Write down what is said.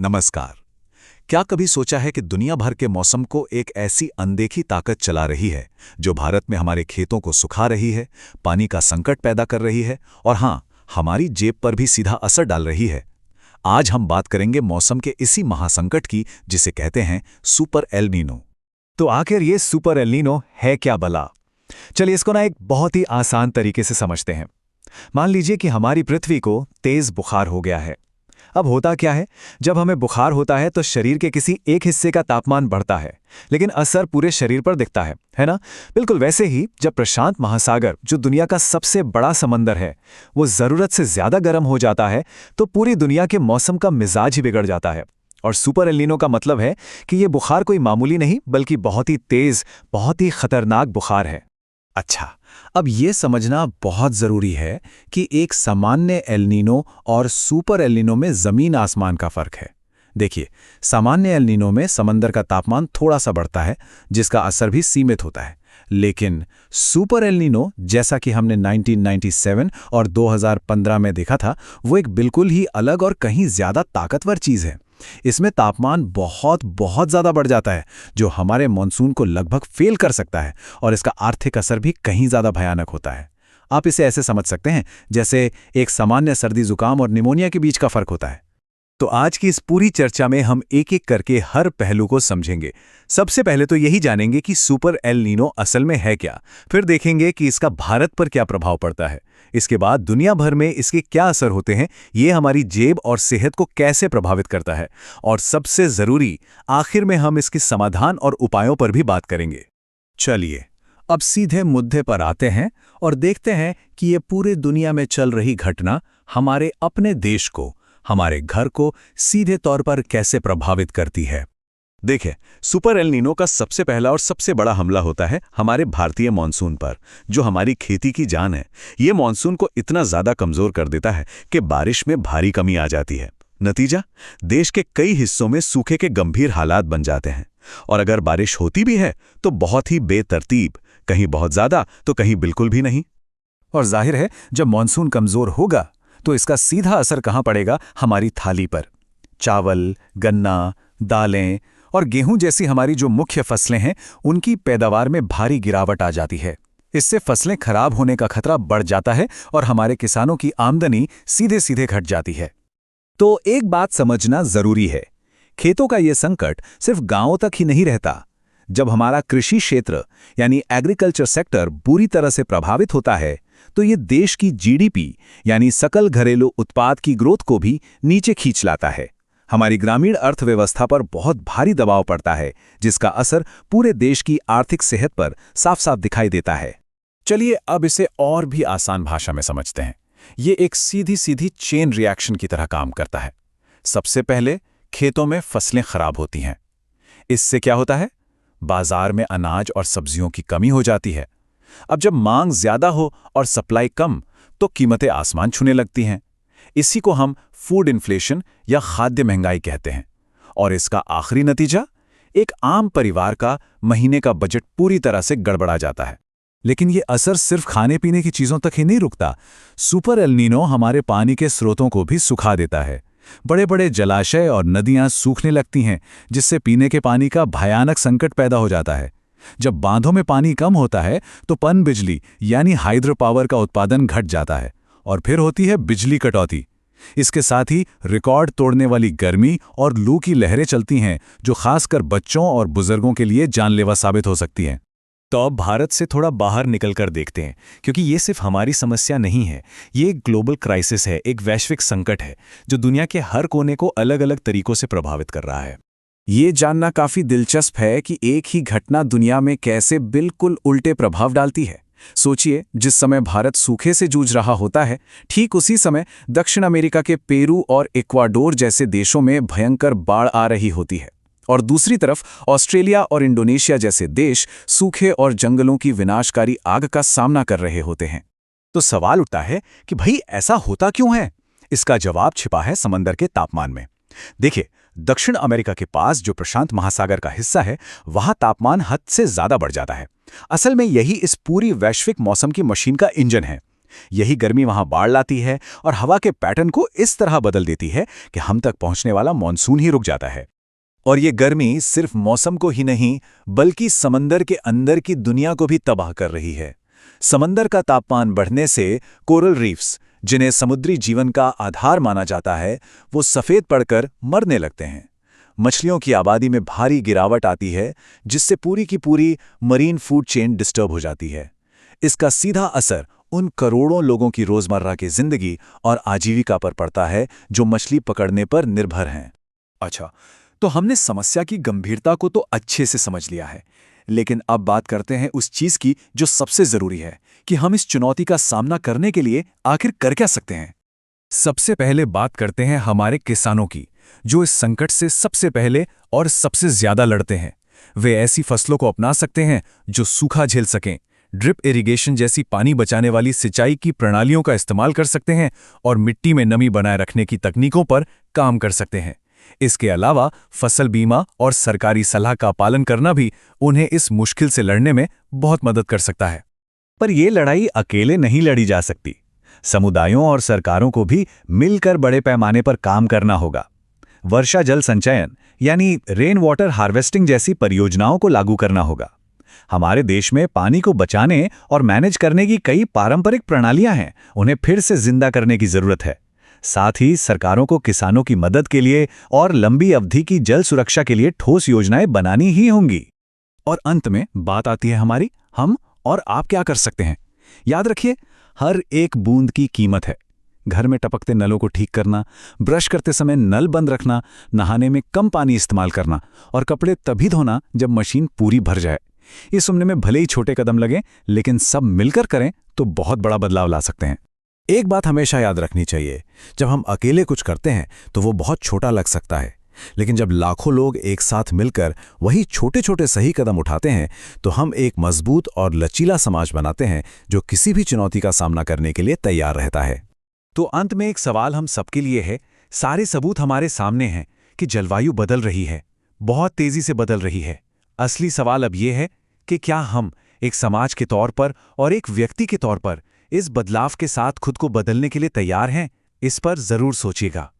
नमस्कार। क्या कभी सोचा है कि दुनिया भर के मौसम को एक ऐसी अनदेखी ताकत चला रही है जो भारत में हमारे खेतों को सुखा रही है, पानी का संकट पैदा कर रही है और हाँ, हमारी जेब पर भी सीधा असर डाल रही है। आज हम बात करेंगे मौसम के इसी महासंकट की जिसे कहते हैं सुपर एल नीनो। तो आखिर ये सुपर एल नीनो है क्या भला? चलिए इसको ना एक बहुत ही आसान तरीके से समझते हैं। मान लीजिए कि हमारी पृथ्वी को तेज बुखार हो गया है। अब होता क्या है, जब हमें बुखार होता है तो शरीर के किसी एक हिस्से का तापमान बढ़ता है, लेकिन असर पूरे शरीर पर दिखता है ना? बिल्कुल वैसे ही जब प्रशांत महासागर, जो दुनिया का सबसे बड़ा समंदर है, वो जरूरत से ज्यादा गर्म हो जाता है तो पूरी दुनिया के मौसम का मिजाज ही बिगड़ जाता है। और सुपर एल नीनो का मतलब है कि ये बुखार कोई मामूली नहीं बल्कि बहुत ही तेज, बहुत ही खतरनाक बुखार है। अच्छा, अब ये समझना बहुत जरूरी है कि एक सामान्य एल नीनो और सुपर एल नीनो में जमीन आसमान का फर्क है। देखिए, सामान्य एल नीनो में समंदर का तापमान थोड़ा सा बढ़ता है जिसका असर भी सीमित होता है, लेकिन सुपर एल नीनो, जैसा कि हमने 1997 और 2015 में देखा था, वो एक बिल्कुल ही अलग और कहीं ज्यादा ताकतवर चीज है। इसमें तापमान बहुत बहुत ज्यादा बढ़ जाता है जो हमारे मॉनसून को लगभग फेल कर सकता है और इसका आर्थिक असर भी कहीं ज्यादा भयानक होता है। आप इसे ऐसे समझ सकते हैं जैसे एक सामान्य सर्दी जुकाम और निमोनिया के बीच का फर्क होता है। तो आज की इस पूरी चर्चा में हम एक एक करके हर पहलू को समझेंगे। सबसे पहले तो यही जानेंगे कि सुपर एल नीनो असल में है क्या, फिर देखेंगे कि इसका भारत पर क्या प्रभाव पड़ता है, इसके बाद दुनिया भर में इसके क्या असर होते हैं, ये हमारी जेब और सेहत को कैसे प्रभावित करता है, और सबसे जरूरी, आखिर में हम इसके समाधान और उपायों पर भी बात करेंगे। चलिए अब सीधे मुद्दे पर आते हैं और देखते हैं कि ये पूरे दुनिया में चल रही घटना हमारे अपने देश को, हमारे घर को सीधे तौर पर कैसे प्रभावित करती है। देखिए, सुपर एल नीनो का सबसे पहला और सबसे बड़ा हमला होता है हमारे भारतीय मॉनसून पर, जो हमारी खेती की जान है। ये मॉनसून को इतना ज्यादा कमजोर कर देता है कि बारिश में भारी कमी आ जाती है। नतीजा, देश के कई हिस्सों में सूखे के गंभीर हालात बन जाते हैं, और अगर बारिश होती भी है तो बहुत ही बेतरतीब, कहीं बहुत ज्यादा तो कहीं बिल्कुल भी नहीं। और जाहिर है, जब मॉनसून कमजोर होगा तो इसका सीधा असर कहाँ पड़ेगा? हमारी थाली पर। चावल, गन्ना, दालें और गेहूं जैसी हमारी जो मुख्य फसलें हैं, उनकी पैदावार में भारी गिरावट आ जाती है। इससे फसलें खराब होने का खतरा बढ़ जाता है और हमारे किसानों की आमदनी सीधे सीधे घट जाती है। तो एक बात समझना जरूरी है, खेतों का यह संकट सिर्फ गांवों तक ही नहीं रहता। जब हमारा कृषि क्षेत्र यानी एग्रीकल्चर सेक्टर बुरी तरह से प्रभावित होता है तो ये देश की जीडीपी यानी सकल घरेलू उत्पाद की ग्रोथ को भी नीचे खींच लाता है। हमारी ग्रामीण अर्थव्यवस्था पर बहुत भारी दबाव पड़ता है, जिसका असर पूरे देश की आर्थिक सेहत पर साफ साफ दिखाई देता है। चलिए अब इसे और भी आसान भाषा में समझते हैं। ये एक सीधी सीधी चेन रिएक्शन की तरह काम करता है। सबसे पहले खेतों में फसलें खराब होती हैं। इससे क्या होता है? बाजार में अनाज और सब्जियों की कमी हो जाती है। अब जब मांग ज्यादा हो और सप्लाई कम तो कीमतें आसमान छूने लगती हैं। इसी को हम फूड इन्फ्लेशन या खाद्य महंगाई कहते हैं। और इसका आखिरी नतीजा, एक आम परिवार का महीने का बजट पूरी तरह से गड़बड़ा जाता है। लेकिन ये असर सिर्फ खाने पीने की चीजों तक ही नहीं रुकता। सुपर एल नीनो हमारे पानी के स्रोतों को भी सुखा देता है। बड़े बड़े जलाशय और नदियां सूखने लगती हैं, जिससे पीने के पानी का भयानक संकट पैदा हो जाता है। जब बांधों में पानी कम होता है तो पन बिजली यानी हाइड्रो पावर का उत्पादन घट जाता है और फिर होती है बिजली कटौती। इसके साथ ही रिकॉर्ड तोड़ने वाली गर्मी और लू की लहरें चलती हैं, जो खासकर बच्चों और बुजुर्गों के लिए जानलेवा साबित हो सकती हैं। तो अब भारत से थोड़ा बाहर निकलकर देखते हैं, क्योंकि ये सिर्फ हमारी समस्या नहीं है, ये एक ग्लोबल क्राइसिस है, एक वैश्विक संकट है जो दुनिया के हर कोने को अलग अलग तरीकों से प्रभावित कर रहा है। ये जानना काफी दिलचस्प है कि एक ही घटना दुनिया में कैसे बिल्कुल उल्टे प्रभाव डालती है। सोचिए, जिस समय भारत सूखे से जूझ रहा होता है, ठीक उसी समय दक्षिण अमेरिका के पेरू और इक्वाडोर जैसे देशों में भयंकर बाढ़ आ रही होती है, और दूसरी तरफ ऑस्ट्रेलिया और इंडोनेशिया जैसे देश सूखे और जंगलों की विनाशकारी आग का सामना कर रहे होते हैं। तो सवाल उठता है कि भाई ऐसा होता क्यों है? इसका जवाब छिपा है समंदर के तापमान में। देखिए, दक्षिण अमेरिका के पास जो प्रशांत महासागर का हिस्सा है, वहां तापमान हद से ज्यादा बढ़ जाता है। असल में यही इस पूरी वैश्विक मौसम की मशीन का इंजन है। यही गर्मी वहां बाढ़ लाती है और हवा के पैटर्न को इस तरह बदल देती है कि हम तक पहुंचने वाला मॉनसून ही रुक जाता है। और ये गर्मी सिर्फ मौसम को ही नहीं बल्कि समंदर के अंदर की दुनिया को भी तबाह कर रही है। समंदर का तापमान बढ़ने से कोरल रीफ्स, जिन्हें समुद्री जीवन का आधार माना जाता है, वो सफ़ेद पड़कर मरने लगते हैं। मछलियों की आबादी में भारी गिरावट आती है, जिससे पूरी की पूरी मरीन फूड चेन डिस्टर्ब हो जाती है। इसका सीधा असर उन करोड़ों लोगों की रोज़मर्रा की जिंदगी और आजीविका पर पड़ता है जो मछली पकड़ने पर निर्भर हैं। अच्छा, तो हमने समस्या की गंभीरता को तो अच्छे से समझ लिया है, लेकिन अब बात करते हैं उस चीज़ की जो सबसे ज़रूरी है कि हम इस चुनौती का सामना करने के लिए आखिर कर क्या सकते हैं। सबसे पहले बात करते हैं हमारे किसानों की, जो इस संकट से सबसे पहले और सबसे ज्यादा लड़ते हैं। वे ऐसी फसलों को अपना सकते हैं जो सूखा झेल सकें, ड्रिप इरिगेशन जैसी पानी बचाने वाली सिंचाई की प्रणालियों का इस्तेमाल कर सकते हैं और मिट्टी में नमी बनाए रखने की तकनीकों पर काम कर सकते हैं। इसके अलावा फसल बीमा और सरकारी सलाह का पालन करना भी उन्हें इस मुश्किल से लड़ने में बहुत मदद कर सकता है। पर यह लड़ाई अकेले नहीं लड़ी जा सकती। समुदायों और सरकारों को भी मिलकर बड़े पैमाने पर काम करना होगा। वर्षा जल संचयन यानी रेन वाटर हार्वेस्टिंग जैसी परियोजनाओं को लागू करना होगा। हमारे देश में पानी को बचाने और मैनेज करने की कई पारंपरिक प्रणालियां हैं, उन्हें फिर से जिंदा करने की जरूरत है। साथ ही सरकारों को किसानों की मदद के लिए और लंबी अवधि की जल सुरक्षा के लिए ठोस योजनाएं बनानी ही होंगी। और अंत में बात आती है हमारी, हम और आप क्या कर सकते हैं। याद रखिए, हर एक बूंद की कीमत है। घर में टपकते नलों को ठीक करना, ब्रश करते समय नल बंद रखना, नहाने में कम पानी इस्तेमाल करना और कपड़े तभी धोना जब मशीन पूरी भर जाए। ये सुनने में भले ही छोटे कदम लगें, लेकिन सब मिलकर करें तो बहुत बड़ा बदलाव ला सकते हैं। एक बात हमेशा याद रखनी चाहिए, जब हम अकेले कुछ करते हैं तो वो बहुत छोटा लग सकता है, लेकिन जब लाखों लोग एक साथ मिलकर वही छोटे छोटे सही कदम उठाते हैं तो हम एक मजबूत और लचीला समाज बनाते हैं जो किसी भी चुनौती का सामना करने के लिए तैयार रहता है। तो अंत में एक सवाल हम सबके लिए है। सारे सबूत हमारे सामने हैं कि जलवायु बदल रही है, बहुत तेजी से बदल रही है। असली सवाल अब यह है कि क्या हम एक समाज के तौर पर और एक व्यक्ति के तौर पर इस बदलाव के साथ खुद को बदलने के लिए तैयार हैं? इस पर जरूर सोचिएगा।